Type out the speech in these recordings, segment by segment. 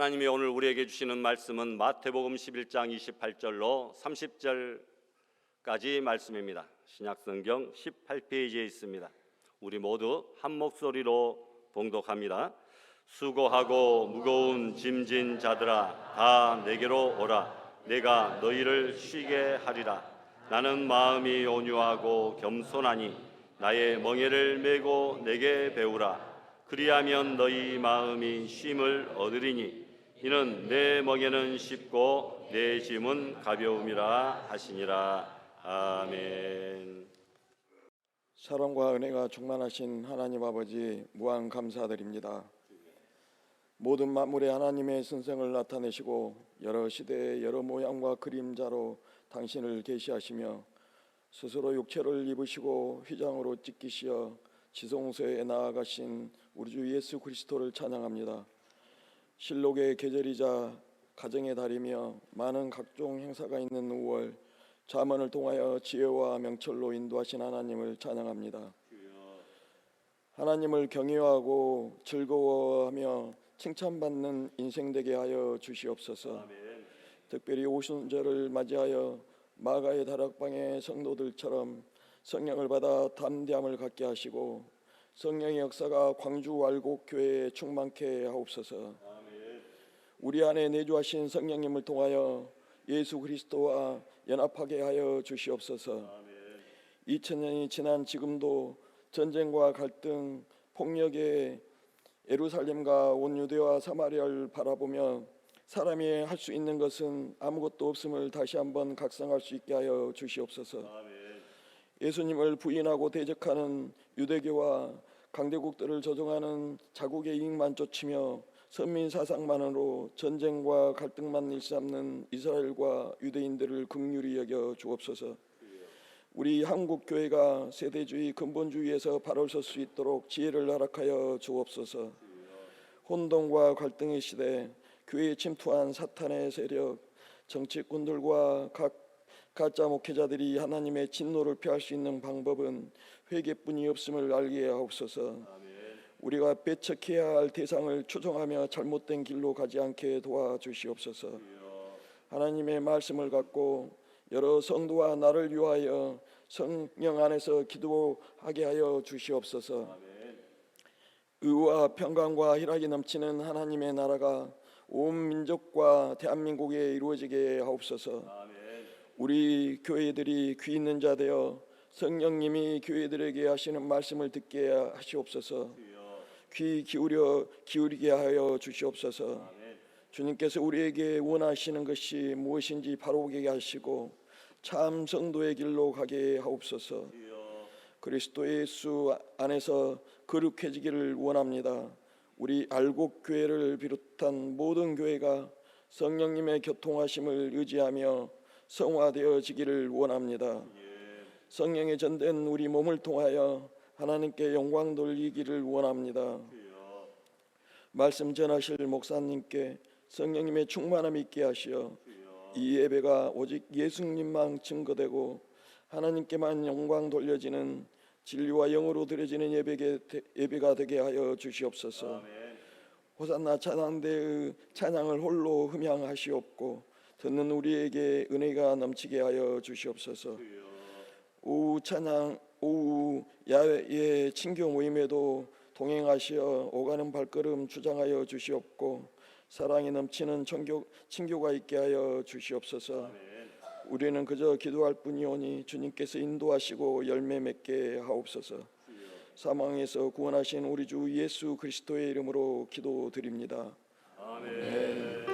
하나님이 오늘 우리에게 주시는 말씀은 마태복음 11장 28절로 30절까지 말씀입니다. 신약성경 18페이지에 있습니다. 우리 모두 한 목소리로 봉독합니다. 수고하고 무거운 짐진 자들아 다 내게로 오라. 내가 너희를 쉬게 하리라. 나는 마음이 온유하고 겸손하니 나의 멍에를 메고 내게 배우라. 그리하면 너희 마음이 쉼을 얻으리니 이는 내 멍에는 쉽고 내 짐은 가벼움이라 하시니라. 아멘. 사랑과 은혜가 충만하신 하나님 아버지, 무한 감사드립니다. 모든 만물에 하나님의 선생을 나타내시고 여러 시대의 여러 모양과 그림자로 당신을 계시하시며 스스로 육체를 입으시고 휘장으로 찢기시어 지성소에 나아가신 우리 주 예수 그리스도를 찬양합니다. 실록의 계절이자 가정의 달이며 많은 각종 행사가 있는 5월, 잠언을 통하여 지혜와 명철로 인도하신 하나님을 찬양합니다. 하나님을 경외하고 즐거워하며 칭찬받는 인생 되게 하여 주시옵소서. 특별히 오순절을 맞이하여 마가의 다락방의 성도들처럼 성령을 받아 담대함을 갖게 하시고 성령의 역사가 광주 왈곡교회에 충만케 하옵소서. 우리 안에 내주하신 성령님을 통하여 예수 그리스도와 연합하게 하여 주시옵소서. 2000년이 지난 지금도 전쟁과 갈등, 폭력의 예루살렘과 온 유대와 사마리아를 바라보며 사람이 할 수 있는 것은 아무것도 없음을 다시 한번 각성할 수 있게 하여 주시옵소서. 예수님을 부인하고 대적하는 유대교와 강대국들을 조종하는 자국의 이익만 쫓으며 선민 사상만으로 전쟁과 갈등만 일삼는 이스라엘과 유대인들을 긍휼히 여겨 주옵소서. 우리 한국 교회가 세대주의 근본주의에서 바로 설 수 있도록 지혜를 허락하여 주옵소서. 혼돈과 갈등의 시대, 교회에 침투한 사탄의 세력, 정치꾼들과 각 가짜 목회자들이 하나님의 진노를 피할 수 있는 방법은 회개뿐이 없음을 알게 하옵소서. 우리가 배척해야 할 대상을 추종하며 잘못된 길로 가지 않게 도와주시옵소서. 하나님의 말씀을 갖고 여러 성도와 나를 위하여 성령 안에서 기도하게 하여 주시옵소서. 의와 평강과 희락이 넘치는 하나님의 나라가 온 민족과 대한민국에 이루어지게 하옵소서. 우리 교회들이 귀 있는 자 되어 성령님이 교회들에게 하시는 말씀을 듣게 하시옵소서. 귀 기울이게 하여 주시옵소서. 주님께서 우리에게 원하시는 것이 무엇인지 바로 보게 하시고 참 성도의 길로 가게 하옵소서. 그리스도 예수 안에서 거룩해지기를 원합니다. 우리 알곡교회를 비롯한 모든 교회가 성령님의 교통하심을 의지하며 성화되어지기를 원합니다. 성령의 전된 우리 몸을 통하여 하나님께 영광 돌리기를 원합니다. 말씀 전하실 목사님께 성령님의 충만함이 있게 하시어 이 예배가 오직 예수님만 증거되고 하나님께만 영광 돌려지는 진리와 영으로 드려지는 예배가 되게 하여 주시옵소서. 호산나 찬양대의 찬양을 홀로 흠양하시옵고 듣는 우리에게 은혜가 넘치게 하여 주시옵소서. 오후 야외의 친교 모임에도 동행하시어 오가는 발걸음 주장하여 주시옵고 사랑이 넘치는 친교가 있게 하여 주시옵소서. 우리는 그저 기도할 뿐이오니 주님께서 인도하시고 열매 맺게 하옵소서. 사망에서 구원하신 우리 주 예수 그리스도의 이름으로 기도드립니다. 아멘.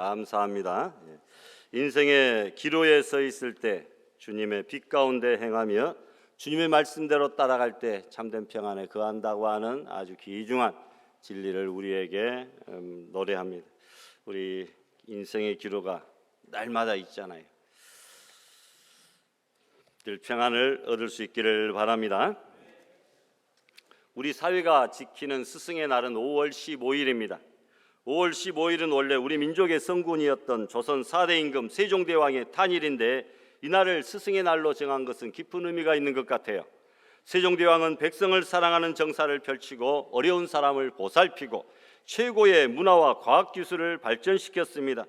감사합니다. 인생의 기로에 서 있을 때 주님의 빛 가운데 행하며 주님의 말씀대로 따라갈 때 참된 평안에 거한다고 하는 아주 귀중한 진리를 우리에게 노래합니다. 우리 인생의 기로가 날마다 있잖아요. 늘 평안을 얻을 수 있기를 바랍니다. 우리 사회가 지키는 스승의 날은 5월 15일입니다. 5월 15일은 원래 우리 민족의 성군이었던 조선 4대 임금 세종대왕의 탄일인데 이날을 스승의 날로 정한 것은 깊은 의미가 있는 것 같아요. 세종대왕은 백성을 사랑하는 정사를 펼치고 어려운 사람을 보살피고 최고의 문화와 과학기술을 발전시켰습니다.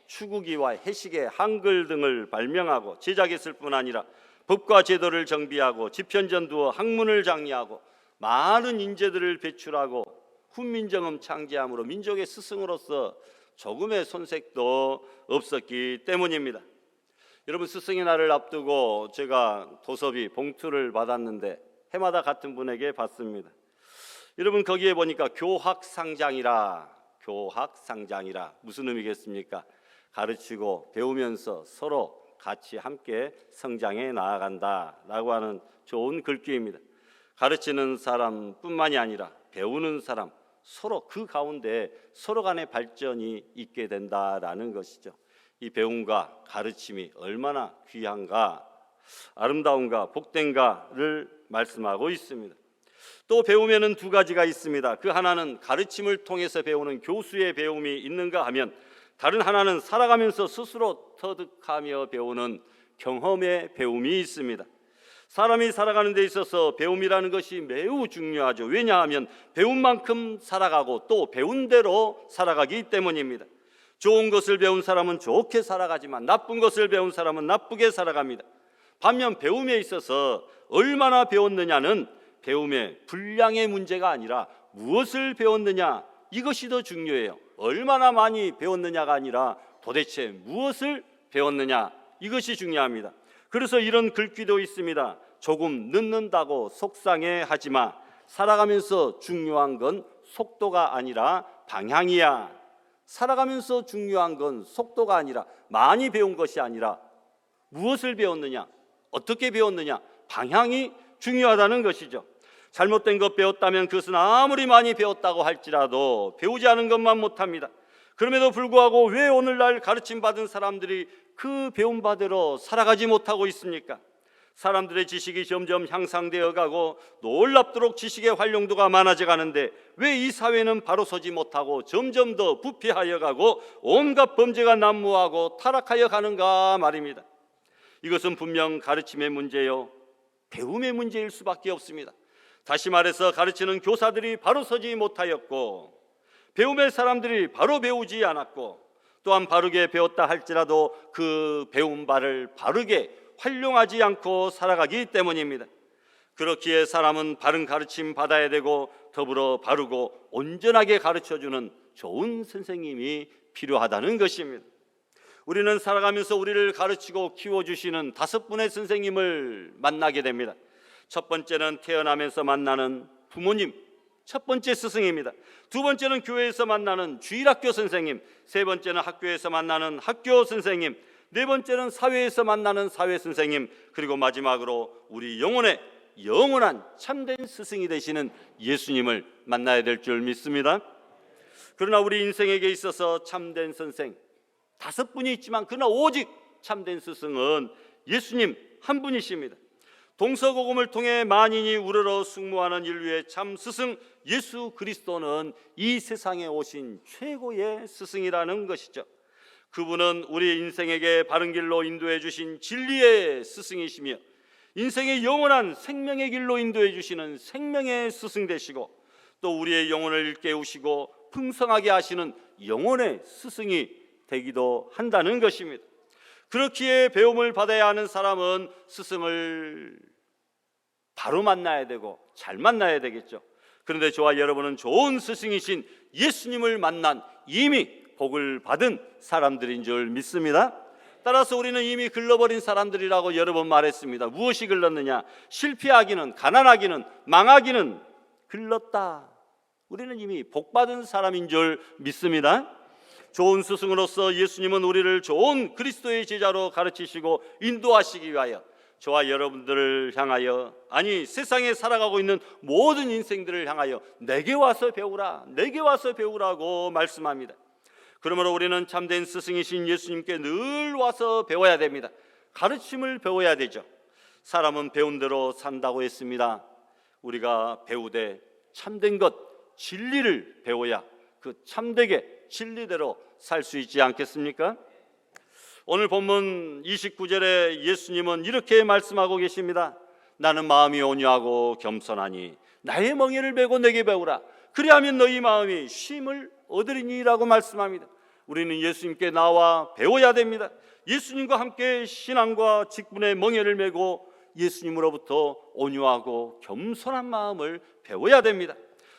추구기와 해시계, 한글 등을 발명하고 제작했을 뿐 아니라 법과 제도를 정비하고 집현전두어 학문을 장려하고 많은 인재들을 배출하고 훈민정음 창제함으로 민족의 스승으로서 조금의 손색도 없었기 때문입니다. 여러분, 스승의 날을 앞두고 제가 도서비 봉투를 받았는데 해마다 같은 분에게 받습니다. 여러분, 거기에 보니까 교학상장이라 무슨 의미겠습니까? 가르치고 배우면서 서로 같이 함께 성장해 나아간다라고 하는 좋은 글귀입니다. 가르치는 사람뿐만이 아니라 배우는 사람, 서로 그 가운데 서로 간의 발전이 있게 된다라는 것이죠. 이 배움과 가르침이 얼마나 귀한가, 아름다운가, 복된가를 말씀하고 있습니다. 또 배우면은 두 가지가 있습니다. 그 하나는 가르침을 통해서 배우는 교수의 배움이 있는가 하면, 다른 하나는 살아가면서 스스로 터득하며 배우는 경험의 배움이 있습니다. 사람이 살아가는 데 있어서 배움이라는 것이 매우 중요하죠. 왜냐하면 배운 만큼 살아가고 또 배운 대로 살아가기 때문입니다. 좋은 것을 배운 사람은 좋게 살아가지만 나쁜 것을 배운 사람은 나쁘게 살아갑니다. 반면 배움에 있어서 얼마나 배웠느냐는 배움의 분량의 문제가 아니라 무엇을 배웠느냐, 이것이 더 중요해요. 얼마나 많이 배웠느냐가 아니라 도대체 무엇을 배웠느냐, 이것이 중요합니다. 그래서 이런 글귀도 있습니다. 조금 늦는다고 속상해하지 마. 살아가면서 중요한 건 속도가 아니라 방향이야. 살아가면서 중요한 건 속도가 아니라, 많이 배운 것이 아니라 무엇을 배웠느냐, 어떻게 배웠느냐, 방향이 중요하다는 것이죠. 잘못된 것 배웠다면 그것은 아무리 많이 배웠다고 할지라도 배우지 않은 것만 못합니다. 그럼에도 불구하고 왜 오늘날 가르침받은 사람들이 그 배운 바대로 살아가지 못하고 있습니까? 사람들의 지식이 점점 향상되어 가고 놀랍도록 지식의 활용도가 많아져 가는데 왜 이 사회는 바로 서지 못하고 점점 더 부패하여 가고 온갖 범죄가 난무하고 타락하여 가는가 말입니다. 이것은 분명 가르침의 문제요, 배움의 문제일 수밖에 없습니다. 다시 말해서 가르치는 교사들이 바로 서지 못하였고 배움의 사람들이 바로 배우지 않았고, 또한 바르게 배웠다 할지라도 그 배운 바를 바르게 활용하지 않고 살아가기 때문입니다. 그렇기에 사람은 바른 가르침 받아야 되고 더불어 바르고 온전하게 가르쳐주는 좋은 선생님이 필요하다는 것입니다. 우리는 살아가면서 우리를 가르치고 키워주시는 5분의 선생님을 만나게 됩니다. 첫 번째는 태어나면서 만나는 부모님, 첫 번째 스승입니다. 두 번째는 교회에서 만나는 주일학교 선생님, 세 번째는 학교에서 만나는 학교 선생님, 네 번째는 사회에서 만나는 사회 선생님, 그리고 마지막으로 우리 영혼의 영원한 참된 스승이 되시는 예수님을 만나야 될 줄 믿습니다. 그러나 우리 인생에게 있어서 참된 선생 5분이 있지만 그러나 오직 참된 스승은 예수님 한 분이십니다. 동서고금을 통해 만인이 우러러 숙모하는 인류의 참 스승 예수 그리스도는 이 세상에 오신 최고의 스승이라는 것이죠. 그분은 우리 인생에게 바른 길로 인도해 주신 진리의 스승이시며 인생의 영원한 생명의 길로 인도해 주시는 생명의 스승 되시고, 또 우리의 영혼을 일깨우시고 풍성하게 하시는 영혼의 스승이 되기도 한다는 것입니다. 그렇기에 배움을 받아야 하는 사람은 스승을 바로 만나야 되고 잘 만나야 되겠죠. 그런데 저와 여러분은 좋은 스승이신 예수님을 만난 이미 복을 받은 사람들인 줄 믿습니다. 따라서 우리는 이미 글러버린 사람들이라고 여러 번 말했습니다. 무엇이 글렀느냐? 실패하기는, 가난하기는, 망하기는 글렀다. 우리는 이미 복받은 사람인 줄 믿습니다. 좋은 스승으로서 예수님은 우리를 좋은 그리스도의 제자로 가르치시고 인도하시기 위하여 저와 여러분들을 향하여, 아니 세상에 살아가고 있는 모든 인생들을 향하여 내게 와서 배우라, 내게 와서 배우라고 말씀합니다. 그러므로 우리는 참된 스승이신 예수님께 늘 와서 배워야 됩니다. 가르침을 배워야 되죠. 사람은 배운 대로 산다고 했습니다. 우리가 배우되 참된 것, 진리를 배워야 그 참되게 진리대로 살 수 있지 않겠습니까? 오늘 본문 29절에 예수님은 이렇게 말씀하고 계십니다. 나는 마음이 온유하고 겸손하니 나의 멍에를 메고 내게 배우라. 그리하면 너희 마음이 쉼을 얻으리니라고 말씀합니다. 우리는 예수님께 나와 배워야 됩니다. 예수님과 함께 신앙과 직분의 멍에를 메고 예수님으로부터 온유하고 겸손한 마음을 배워야 됩니다.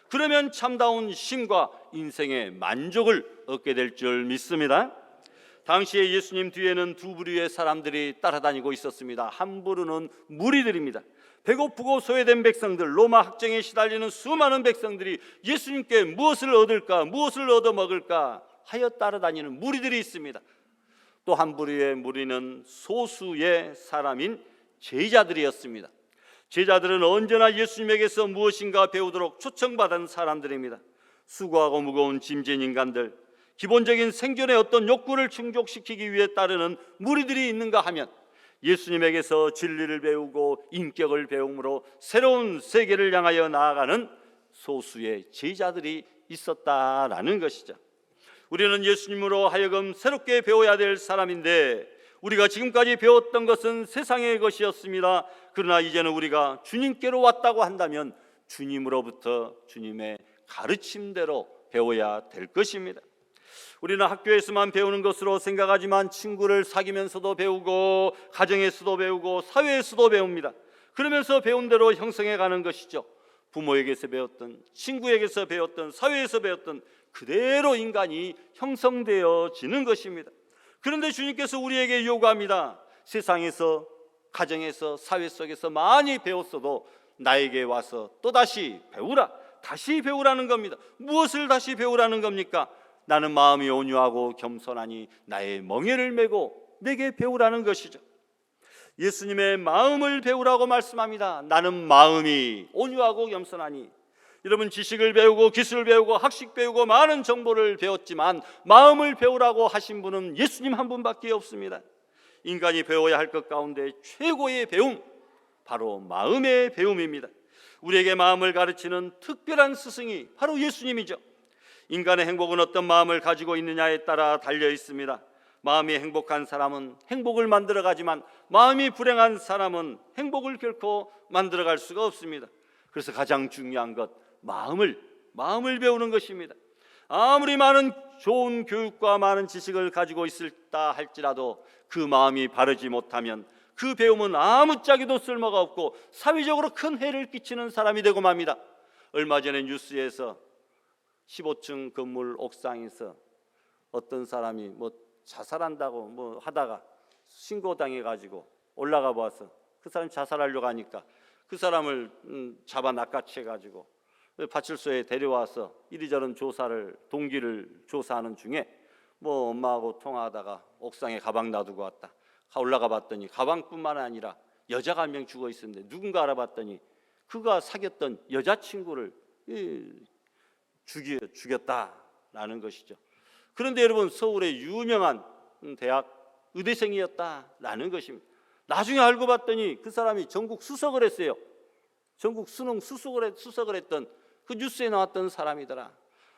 그러면 참다운 쉼과 인생의 만족을 얻게 될 줄 믿습니다. 당시에 예수님 뒤에는 두 부류의 사람들이 따라다니고 있었습니다. 한 부류는 무리들입니다. 배고프고 소외된 백성들, 로마 학정에 시달리는 수많은 백성들이 예수님께 무엇을 얻을까, 무엇을 얻어먹을까 하여 따라다니는 무리들이 있습니다. 또 한 부류의 무리는 소수의 사람인 제자들이었습니다. 제자들은 언제나 예수님에게서 무엇인가 배우도록 초청받은 사람들입니다. 수고하고 무거운 짐진 인간들, 기본적인 생존의 어떤 욕구를 충족시키기 위해 따르는 무리들이 있는가 하면 예수님에게서 진리를 배우고 인격을 배움으로 새로운 세계를 향하여 나아가는 소수의 제자들이 있었다라는 것이죠. 우리는 예수님으로 하여금 새롭게 배워야 될 사람인데, 우리가 지금까지 배웠던 것은 세상의 것이었습니다. 그러나 이제는 우리가 주님께로 왔다고 한다면 주님으로부터 주님의 가르침대로 배워야 될 것입니다. 우리는 학교에서만 배우는 것으로 생각하지만 친구를 사귀면서도 배우고, 가정에서도 배우고, 사회에서도 배웁니다. 그러면서 배운 대로 형성해 가는 것이죠. 부모에게서 배웠던, 친구에게서 배웠던, 사회에서 배웠던 그대로 인간이 형성되어지는 것입니다. 그런데 주님께서 우리에게 요구합니다. 세상에서, 가정에서, 사회 속에서 많이 배웠어도 나에게 와서 또다시 배우라, 다시 배우라는 겁니다. 무엇을 다시 배우라는 겁니까? 나는 마음이 온유하고 겸손하니 나의 멍에를 메고 내게 배우라는 것이죠. 예수님의 마음을 배우라고 말씀합니다. 나는 마음이 온유하고 겸손하니. 여러분, 지식을 배우고 기술을 배우고 학식 배우고 많은 정보를 배웠지만 마음을 배우라고 하신 분은 예수님 한 분밖에 없습니다. 인간이 배워야 할 것 가운데 최고의 배움, 바로 마음의 배움입니다. 우리에게 마음을 가르치는 특별한 스승이 바로 예수님이죠. 인간의 행복은 어떤 마음을 가지고 있느냐에 따라 달려 있습니다. 마음이 행복한 사람은 행복을 만들어가지만 마음이 불행한 사람은 행복을 결코 만들어갈 수가 없습니다. 그래서 가장 중요한 것, 마음을 배우는 것입니다. 아무리 많은 좋은 교육과 많은 지식을 가지고 있다 할지라도 그 마음이 바르지 못하면 그 배움은 아무짝에도 쓸모가 없고 사회적으로 큰 해를 끼치는 사람이 되고 맙니다. 얼마 전에 뉴스에서 15층 건물 옥상에서 어떤 사람이 자살한다고 하다가 신고당해 가지고 올라가 봐서 그 사람이 자살하려고 하니까 그 사람을 잡아 낚아채 가지고 파출소에 데려와서 이리저리 동기를 조사하는 중에 엄마하고 통화하다가 옥상에 가방 놔두고 왔다. 올라가 봤더니 가방뿐만 아니라 여자가 한 명 죽어 있었는데 누군가 알아봤더니 그가 사귀었던 여자친구를 죽였다라는 것이죠. 그런데 여러분, 서울의 유명한 대학 의대생이었다라는 것입니다. 나중에 알고 봤더니 그 사람이 전국 수석을 했어요. 전국 수능 수석을 했던 그 뉴스에 나왔던 사람이더라.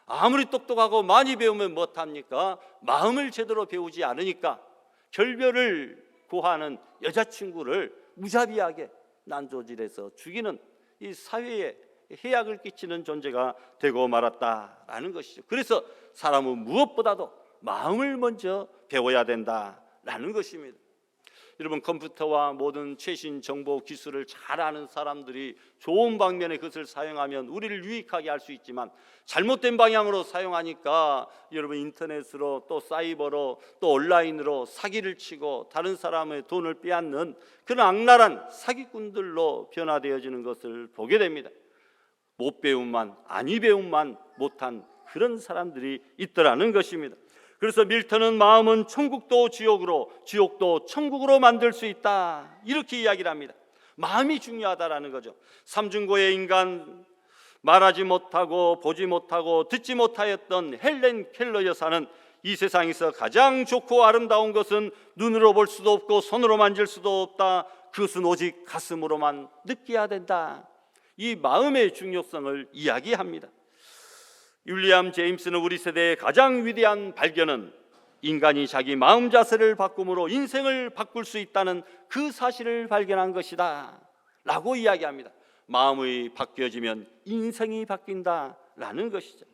아무리 똑똑하고 많이 배우면 못합니까? 마음을 제대로 배우지 않으니까 결별을 고하는 여자친구를 무자비하게 난조질해서 죽이는 이 사회에 해악을 끼치는 존재가 되고 말았다라는 것이죠. 그래서 사람은 무엇보다도 마음을 먼저 배워야 된다라는 것입니다. 여러분, 컴퓨터와 모든 최신 정보 기술을 잘 아는 사람들이 좋은 방면에 그것을 사용하면 우리를 유익하게 할 수 있지만 잘못된 방향으로 사용하니까 여러분, 인터넷으로 또 사이버로 또 온라인으로 사기를 치고 다른 사람의 돈을 빼앗는 그런 악랄한 사기꾼들로 변화되어지는 것을 보게 됩니다. 못 배움만, 아니 배움만 못한 그런 사람들이 있더라는 것입니다. 그래서 밀턴은 마음은 천국도 지옥으로, 지옥도 천국으로 만들 수 있다, 이렇게 이야기를 합니다. 마음이 중요하다라는 거죠. 삼중고의 인간, 말하지 못하고 보지 못하고 듣지 못하였던 헬렌 켈러 여사는 이 세상에서 가장 좋고 아름다운 것은 눈으로 볼 수도 없고 손으로 만질 수도 없다. 그것은 오직 가슴으로만 느껴야 된다. 이 마음의 중요성을 이야기합니다. 윌리엄 제임스는 우리 세대의 가장 위대한 발견은 인간이 자기 마음 자세를 바꿈으로 인생을 바꿀 수 있다는 그 사실을 발견한 것이다 라고 이야기합니다. 마음이 바뀌어지면 인생이 바뀐다라는 것이죠.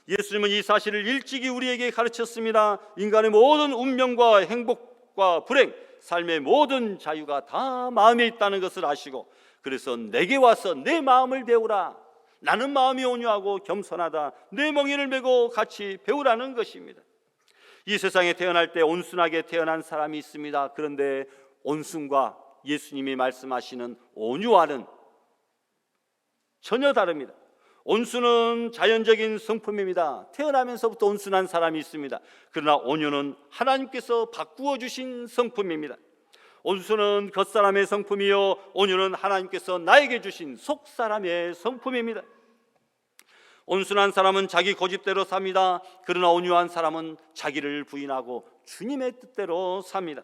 예수님은 이 사실을 일찍이 우리에게 가르쳤습니다. 인간의 모든 운명과 행복과 불행, 삶의 모든 자유가 다 마음에 있다는 것을 아시고, 그래서 내게 와서 내 마음을 배우라. 나는 마음이 온유하고 겸손하다. 내 멍에를 메고 같이 배우라는 것입니다. 이 세상에 태어날 때 온순하게 태어난 사람이 있습니다. 그런데 온순과 예수님이 말씀하시는 온유와는 전혀 다릅니다. 온순은 자연적인 성품입니다. 태어나면서부터 온순한 사람이 있습니다. 그러나 온유는 하나님께서 바꾸어 주신 성품입니다. 온순은 겉사람의 성품이요, 온유는 하나님께서 나에게 주신 속사람의 성품입니다. 온순한 사람은 자기 고집대로 삽니다. 그러나 온유한 사람은 자기를 부인하고 주님의 뜻대로 삽니다.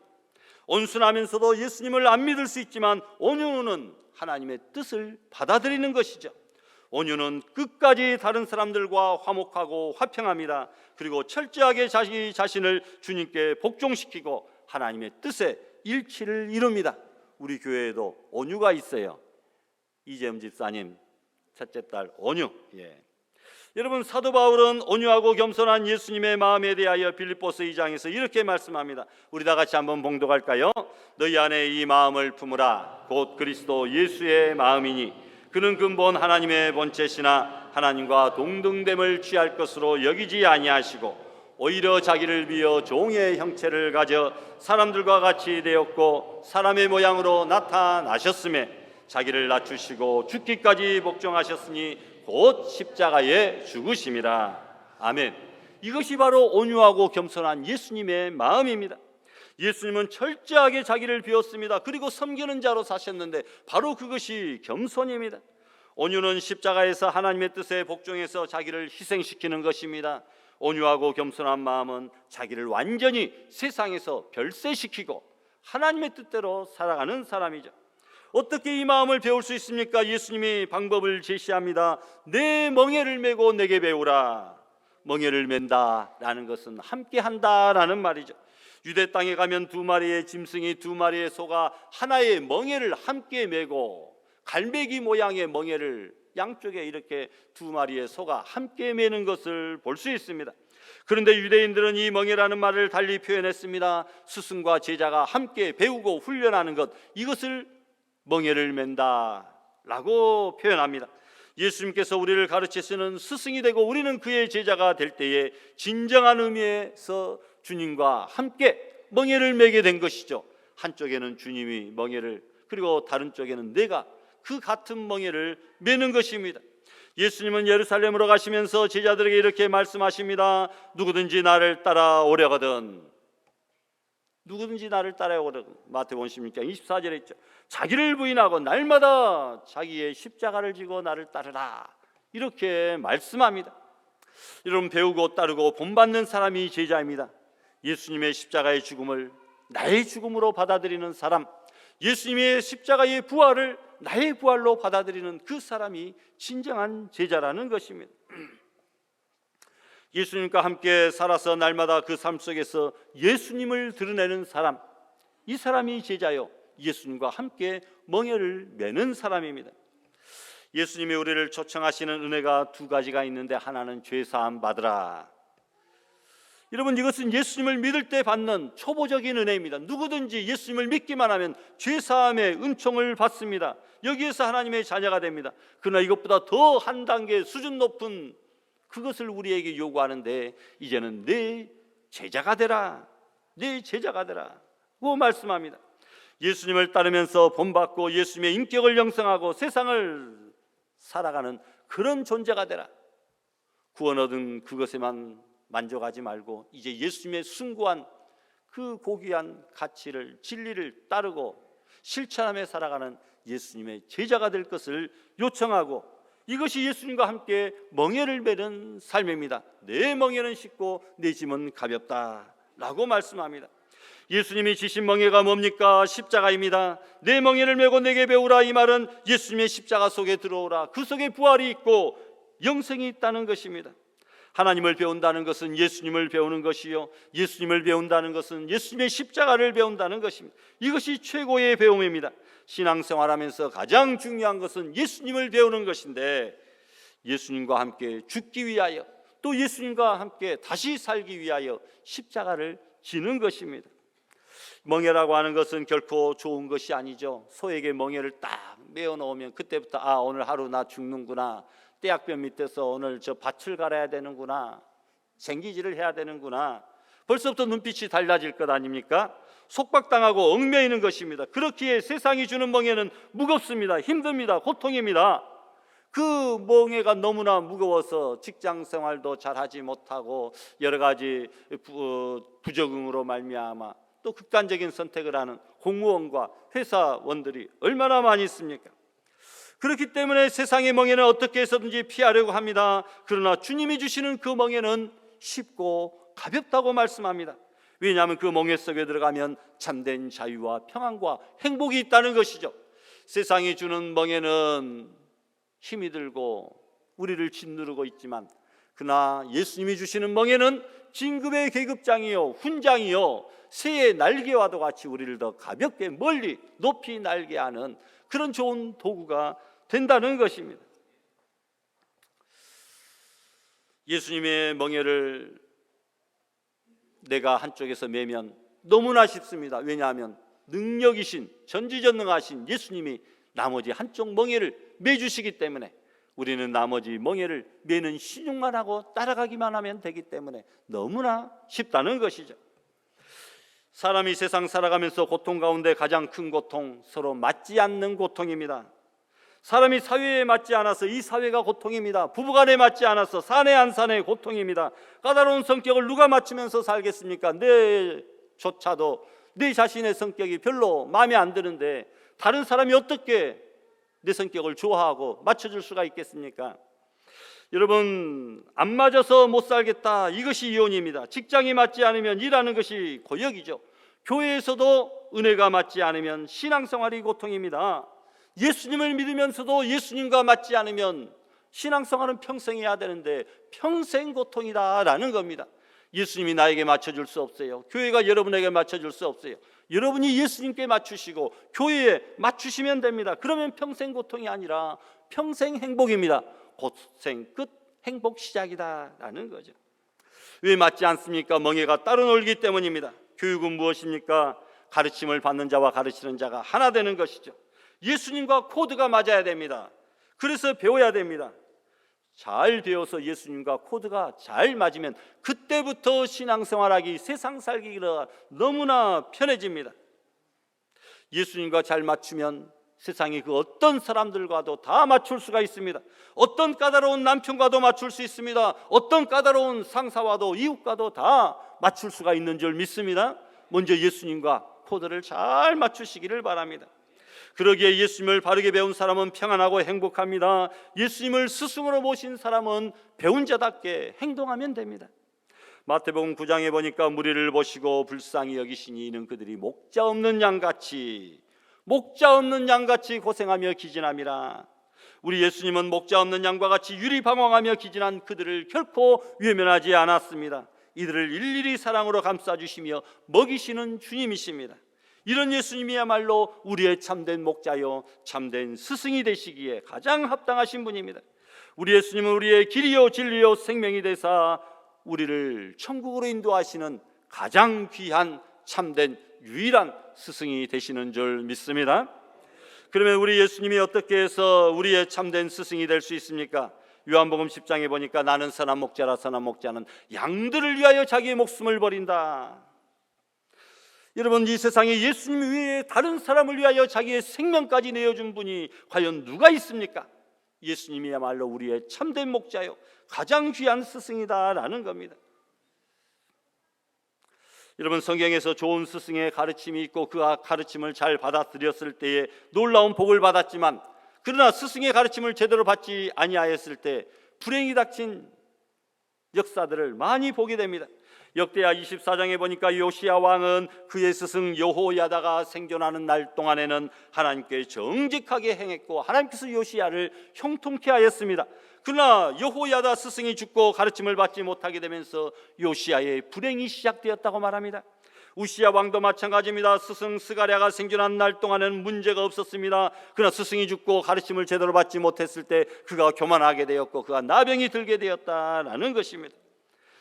온순하면서도 예수님을 안 믿을 수 있지만 온유는 하나님의 뜻을 받아들이는 것이죠. 온유는 끝까지 다른 사람들과 화목하고 화평합니다. 그리고 철저하게 자기 자신을 주님께 복종시키고 하나님의 뜻에 일치를 이룹니다. 우리 교회에도 온유가 있어요. 이재음 집사님 첫째 딸 온유. 여러분, 사도 바울은 온유하고 겸손한 예수님의 마음에 대하여 빌립보서 2장에서 이렇게 말씀합니다. 우리 다 같이 한번 봉독할까요? 너희 안에 이 마음을 품으라. 곧 그리스도 예수의 마음이니 그는 근본 하나님의 본체시나 하나님과 동등됨을 취할 것으로 여기지 아니하시고 오히려 자기를 비어 종의 형체를 가져 사람들과 같이 되었고 사람의 모양으로 나타나셨음에 자기를 낮추시고 죽기까지 복종하셨으니 곧 십자가에 죽으심이라. 아멘. 이것이 바로 온유하고 겸손한 예수님의 마음입니다. 예수님은 철저하게 자기를 비웠습니다. 그리고 섬기는 자로 사셨는데 바로 그것이 겸손입니다. 온유는 십자가에서 하나님의 뜻에 복종해서 자기를 희생시키는 것입니다. 온유하고 겸손한 마음은 자기를 완전히 세상에서 별세시키고 하나님의 뜻대로 살아가는 사람이죠. 어떻게 이 마음을 배울 수 있습니까? 예수님이 방법을 제시합니다. 내 멍에를 메고 내게 배우라. 멍에를 맨다라는 것은 함께 한다라는 말이죠. 유대 땅에 가면 두 마리의 짐승이 두 마리의 소가 하나의 멍에를 함께 메고 갈매기 모양의 멍에를 양쪽에 이렇게 두 마리의 소가 함께 메는 것을 볼 수 있습니다. 그런데 유대인들은 이 멍에라는 말을 달리 표현했습니다. 스승과 제자가 함께 배우고 훈련하는 것, 이것을 멍에를 맨다라고 표현합니다. 예수님께서 우리를 가르치시는 스승이 되고 우리는 그의 제자가 될 때에 진정한 의미에서 주님과 함께 멍에를 매게 된 것이죠. 한쪽에는 주님이 멍에를, 그리고 다른 쪽에는 내가 그 같은 멍에를 매는 것입니다. 예수님은 예루살렘으로 가시면서 제자들에게 이렇게 말씀하십니다. 누구든지 나를 따라오려거든, 누구든지 나를 따라오려거든. 마태복음 16장 24절에 있죠. 자기를 부인하고 날마다 자기의 십자가를 지고 나를 따르라, 이렇게 말씀합니다. 여러분, 배우고 따르고 본받는 사람이 제자입니다. 예수님의 십자가의 죽음을 나의 죽음으로 받아들이는 사람, 예수님의 십자가의 부활을 나의 부활로 받아들이는 그 사람이 진정한 제자라는 것입니다. 예수님과 함께 살아서 날마다 그 삶 속에서 예수님을 드러내는 사람, 이 사람이 제자요, 예수님과 함께 멍에를 매는 사람입니다. 예수님이 우리를 초청하시는 은혜가 두 가지가 있는데, 하나는 죄사함 받으라. 여러분, 이것은 예수님을 믿을 때 받는 초보적인 은혜입니다. 누구든지 예수님을 믿기만 하면 죄사함의 은총을 받습니다. 여기에서 하나님의 자녀가 됩니다. 그러나 이것보다 더 한 단계 수준 높은 그것을 우리에게 요구하는데, 이제는 내 제자가 되라, 내 제자가 되라 고 말씀합니다. 예수님을 따르면서 본받고 예수님의 인격을 형성하고 세상을 살아가는 그런 존재가 되라. 구원 얻은 그것에만 만족하지 말고 이제 예수님의 숭고한 그 고귀한 가치를, 진리를 따르고 실천하며 살아가는 예수님의 제자가 될 것을 요청하고, 이것이 예수님과 함께 멍에를 메는 삶입니다. 내 멍에는 쉽고 내 짐은 가볍다 라고 말씀합니다. 예수님이 지신 멍에가 뭡니까? 십자가입니다. 내 멍에를 메고 내게 배우라. 이 말은 예수님의 십자가 속에 들어오라. 그 속에 부활이 있고 영생이 있다는 것입니다. 하나님을 배운다는 것은 예수님을 배우는 것이요, 예수님을 배운다는 것은 예수님의 십자가를 배운다는 것입니다. 이것이 최고의 배움입니다. 신앙생활하면서 가장 중요한 것은 예수님을 배우는 것인데, 예수님과 함께 죽기 위하여 또 예수님과 함께 다시 살기 위하여 십자가를 지는 것입니다. 멍에라고 하는 것은 결코 좋은 것이 아니죠. 소에게 멍에를 딱 메어 놓으면 그때부터 오늘 하루 나 죽는구나, 떼약볕 밑에서 오늘 저 밭을 갈아야 되는구나, 생기질을 해야 되는구나, 벌써부터 눈빛이 달라질 것 아닙니까? 속박당하고 얽매이는 것입니다. 그렇기에 세상이 주는 멍에는 무겁습니다. 힘듭니다. 고통입니다. 그 멍에가 너무나 무거워서 직장생활도 잘하지 못하고 여러 가지 부적응으로 말미암아 또 극단적인 선택을 하는 공무원과 회사원들이 얼마나 많이 있습니까? 그렇기 때문에 세상의 멍에는 어떻게 해서든지 피하려고 합니다. 그러나 주님이 주시는 그 멍에는 쉽고 가볍다고 말씀합니다. 왜냐하면 그 멍에 속에 들어가면 참된 자유와 평안과 행복이 있다는 것이죠. 세상이 주는 멍에는 힘이 들고 우리를 짓누르고 있지만, 그러나 예수님이 주시는 멍에는 진급의 계급장이요, 훈장이요, 새의 날개와도 같이 우리를 더 가볍게 멀리 높이 날게 하는 그런 좋은 도구가 된다는 것입니다. 예수님의 멍에를 내가 한쪽에서 매면 너무나 쉽습니다. 왜냐하면 능력이신, 전지전능하신 예수님이 나머지 한쪽 멍에를 매주시기 때문에 우리는 나머지 멍에를 매는 신용만 하고 따라가기만 하면 되기 때문에 너무나 쉽다는 것이죠. 사람이 세상 살아가면서 고통 가운데 가장 큰 고통, 서로 맞지 않는 고통입니다. 사람이 사회에 맞지 않아서 이 사회가 고통입니다. 부부간에 맞지 않아서 사내 안 사내의 고통입니다. 까다로운 성격을 누가 맞추면서 살겠습니까? 내조차도 내 자신의 성격이 별로 마음에 안 드는데 다른 사람이 어떻게 내 성격을 좋아하고 맞춰줄 수가 있겠습니까? 여러분, 안 맞아서 못 살겠다, 이것이 이혼입니다. 직장이 맞지 않으면 일하는 것이 고역이죠. 교회에서도 은혜가 맞지 않으면 신앙생활이 고통입니다. 예수님을 믿으면서도 예수님과 맞지 않으면 신앙생활은 평생 해야 되는데 평생 고통이다라는 겁니다. 예수님이 나에게 맞춰줄 수 없어요. 교회가 여러분에게 맞춰줄 수 없어요. 여러분이 예수님께 맞추시고 교회에 맞추시면 됩니다. 그러면 평생 고통이 아니라 평생 행복입니다. 고생 끝, 행복 시작이다라는 거죠. 왜 맞지 않습니까? 멍에가 따로 놀기 때문입니다. 교육은 무엇입니까? 가르침을 받는 자와 가르치는 자가 하나 되는 것이죠. 예수님과 코드가 맞아야 됩니다. 그래서 배워야 됩니다. 잘 배워서 예수님과 코드가 잘 맞으면 그때부터 신앙생활하기, 세상 살기가 너무나 편해집니다. 예수님과 잘 맞추면 세상의 그 어떤 사람들과도 다 맞출 수가 있습니다. 어떤 까다로운 남편과도 맞출 수 있습니다. 어떤 까다로운 상사와도 이웃과도 다 맞출 수가 있는 줄 믿습니다. 먼저 예수님과 코드를 잘 맞추시기를 바랍니다. 그러기에 예수님을 바르게 배운 사람은 평안하고 행복합니다. 예수님을 스승으로 모신 사람은 배운 자답게 행동하면 됩니다. 마태복음 9장에 보니까 무리를 보시고 불쌍히 여기시니 이는 그들이 목자 없는 양같이 고생하며 기진함이라. 우리 예수님은 목자 없는 양과 같이 유리방황하며 기진한 그들을 결코 외면하지 않았습니다. 이들을 일일이 사랑으로 감싸주시며 먹이시는 주님이십니다. 이런 예수님이야말로 우리의 참된 목자요 참된 스승이 되시기에 가장 합당하신 분입니다. 우리 예수님은 우리의 길이요 진리요 생명이 되사 우리를 천국으로 인도하시는 가장 귀한 참된 유일한 스승이 되시는 줄 믿습니다. 그러면 우리 예수님이 어떻게 해서 우리의 참된 스승이 될 수 있습니까? 요한복음 10장에 보니까 나는 선한 목자라 선한 목자는 양들을 위하여 자기의 목숨을 버린다. 여러분, 이 세상에 예수님 외에 다른 사람을 위하여 자기의 생명까지 내어준 분이 과연 누가 있습니까? 예수님이야말로 우리의 참된 목자요 가장 귀한 스승이다라는 겁니다. 여러분, 성경에서 좋은 스승의 가르침이 있고 그 가르침을 잘 받아들였을 때에 놀라운 복을 받았지만, 그러나 스승의 가르침을 제대로 받지 아니하였을 때 불행이 닥친 역사들을 많이 보게 됩니다. 역대하 24장에 보니까 요시야 왕은 그의 스승 여호야다가 생존하는 날 동안에는 하나님께 정직하게 행했고 하나님께서 요시야를 형통케 하였습니다. 그러나 여호야다 스승이 죽고 가르침을 받지 못하게 되면서 요시야의 불행이 시작되었다고 말합니다. 우시야 왕도 마찬가지입니다. 스승 스가랴가 생존한 날 동안에는 문제가 없었습니다. 그러나 스승이 죽고 가르침을 제대로 받지 못했을 때 그가 교만하게 되었고 그가 나병이 들게 되었다라는 것입니다.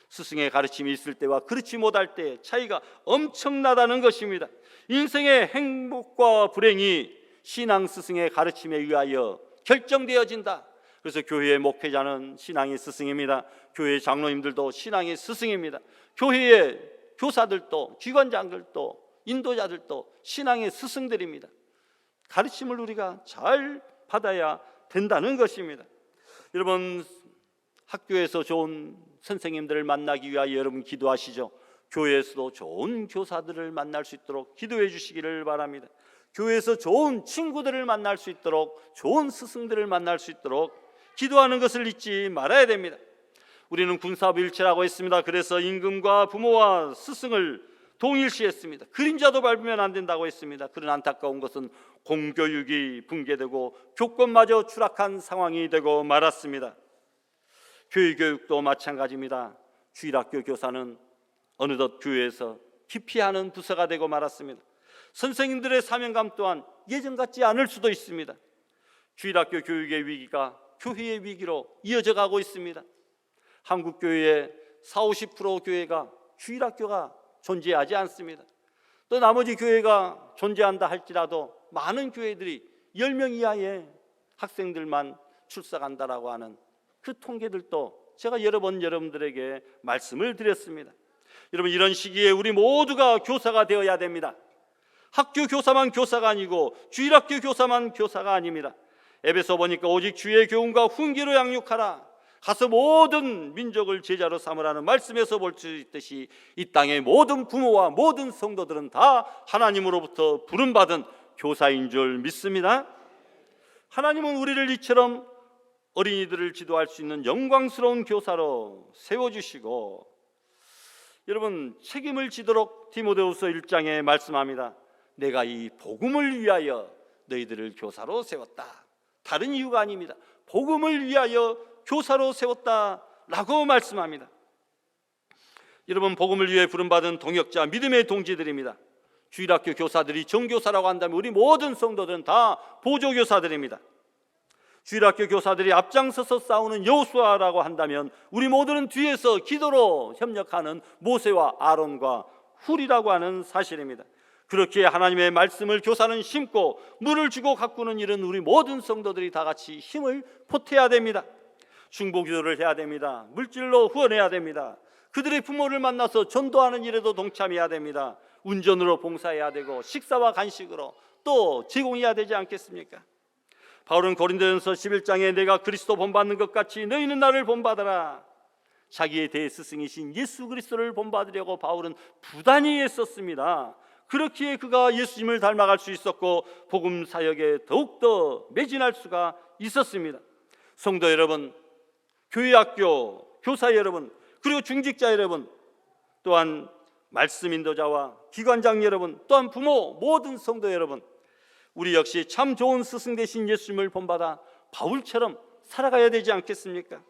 스승의 가르침이 있을 때와 그렇지 못할 때 차이가 엄청나다는 것입니다. 인생의 행복과 불행이 신앙 스승의 가르침에 의하여 결정되어진다. 그래서 교회의 목회자는 신앙의 스승입니다. 교회 장로님들도 신앙의 스승입니다. 교회의 교사들도, 기관장들도, 인도자들도 신앙의 스승들입니다. 가르침을 우리가 잘 받아야 된다는 것입니다. 여러분, 학교에서 좋은 선생님들을 만나기 위하여 여러분 기도하시죠. 교회에서도 좋은 교사들을 만날 수 있도록 기도해 주시기를 바랍니다. 교회에서 좋은 친구들을 만날 수 있도록, 좋은 스승들을 만날 수 있도록 기도하는 것을 잊지 말아야 됩니다. 우리는 군사부일체라고 했습니다. 그래서 임금과 부모와 스승을 동일시했습니다. 그림자도 밟으면 안 된다고 했습니다. 그런 안타까운 것은 공교육이 붕괴되고 교권마저 추락한 상황이 되고 말았습니다. 교육도 마찬가지입니다. 주일학교 교사는 어느덧 교회에서 기피하는 부서가 되고 말았습니다. 선생님들의 사명감 또한 예전 같지 않을 수도 있습니다. 주일학교 교육의 위기가 교회의 위기로 이어져 가고 있습니다. 한국 교회의 40-50% 교회가 주일학교가 존재하지 않습니다. 또 나머지 교회가 존재한다 할지라도 많은 교회들이 10명 이하의 학생들만 출석한다라고 하는 그 통계들도 제가 여러 번 여러분들에게 말씀을 드렸습니다. 여러분, 이런 시기에 우리 모두가 교사가 되어야 됩니다. 학교 교사만 교사가 아니고 주일학교 교사만 교사가 아닙니다. 에베소 보니까 오직 주의 교훈과 훈계로 양육하라. 가서 모든 민족을 제자로 삼으라는 말씀에서 볼 수 있듯이 이 땅의 모든 부모와 모든 성도들은 다 하나님으로부터 부름받은 교사인 줄 믿습니다. 하나님은 우리를 이처럼 어린이들을 지도할 수 있는 영광스러운 교사로 세워주시고, 여러분, 책임을 지도록 디모데후서 1장에 말씀합니다. 내가 이 복음을 위하여 너희들을 교사로 세웠다. 다른 이유가 아닙니다. 복음을 위하여 교사로 세웠다라고 말씀합니다. 여러분, 복음을 위해 부름받은 동역자, 믿음의 동지들입니다. 주일학교 교사들이 정교사라고 한다면 우리 모든 성도들은 다 보조교사들입니다. 주일학교 교사들이 앞장서서 싸우는 여호수아라고 한다면 우리 모두는 뒤에서 기도로 협력하는 모세와 아론과 훌이라고 하는 사실입니다. 그렇게 하나님의 말씀을 교사는 심고 물을 주고 가꾸는 일은 우리 모든 성도들이 다 같이 힘을 보태야 됩니다. 중보기도를 해야 됩니다. 물질로 후원해야 됩니다. 그들의 부모를 만나서 전도하는 일에도 동참해야 됩니다. 운전으로 봉사해야 되고 식사와 간식으로 또 제공해야 되지 않겠습니까? 바울은 고린도전서 11장에 내가 그리스도 본받는 것 같이 너희는 나를 본받아라. 자기의 대스승이신 예수 그리스도를 본받으려고 바울은 부단히 애썼습니다. 그렇기에 그가 예수님을 닮아갈 수 있었고 복음 사역에 더욱더 매진할 수가 있었습니다. 성도 여러분, 교회학교 교사 여러분, 그리고 중직자 여러분, 또한 말씀 인도자와 기관장 여러분, 또한 부모, 모든 성도 여러분, 우리 역시 참 좋은 스승 되신 예수님을 본받아 바울처럼 살아가야 되지 않겠습니까?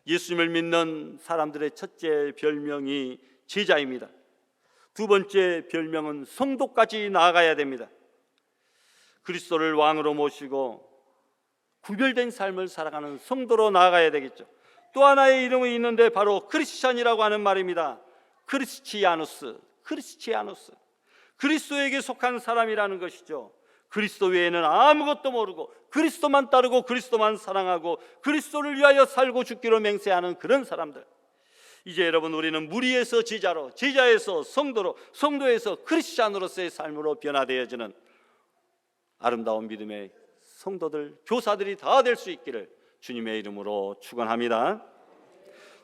예수님을 믿는 사람들의 첫째 별명이 제자입니다. 두 번째 별명은 성도까지 나아가야 됩니다. 그리스도를 왕으로 모시고 구별된 삶을 살아가는 성도로 나아가야 되겠죠. 또 하나의 이름이 있는데 바로 크리스찬이라고 하는 말입니다. 크리스티아누스, 그리스도에게 속한 사람이라는 것이죠. 그리스도 외에는 아무것도 모르고 그리스도만 따르고 그리스도만 사랑하고 그리스도를 위하여 살고 죽기로 맹세하는 그런 사람들. 이제 여러분, 우리는 무리에서 제자로, 제자에서 성도로, 성도에서 크리스찬으로서의 삶으로 변화되어지는 아름다운 믿음의 성도들, 교사들이 다 될 수 있기를 주님의 이름으로 축원합니다.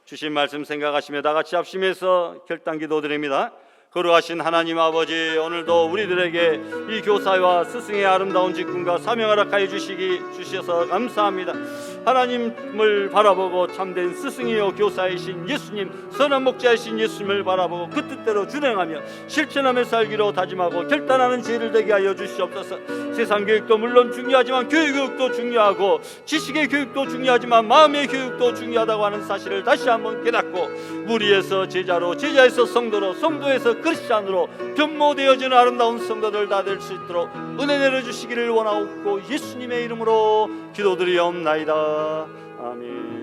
주신 말씀 생각하시며 다 같이 합심해서 결단 기도 드립니다. 거룩하신 하나님 아버지, 오늘도 우리들에게 이 교사와 스승의 아름다운 직분과 사명을 허락하여 주셔서 감사합니다. 하나님을 바라보고 참된 스승이요 교사이신 예수님, 선한 목자이신 예수님을 바라보고 그 뜻대로 준행하며 실천하며 살기로 다짐하고 결단하는 지혜를 되게 하여 주시옵소서. 세상 교육도 물론 중요하지만 교육도 중요하고 지식의 교육도 중요하지만 마음의 교육도 중요하다고 하는 사실을 다시 한번 깨닫고 무리에서 제자로, 제자에서 성도로, 성도에서 크리스찬으로 변모되어지는 아름다운 성도들 다 될 수 있도록 은혜 내려주시기를 원하옵고 예수님의 이름으로 기도드리옵나이다. 아멘.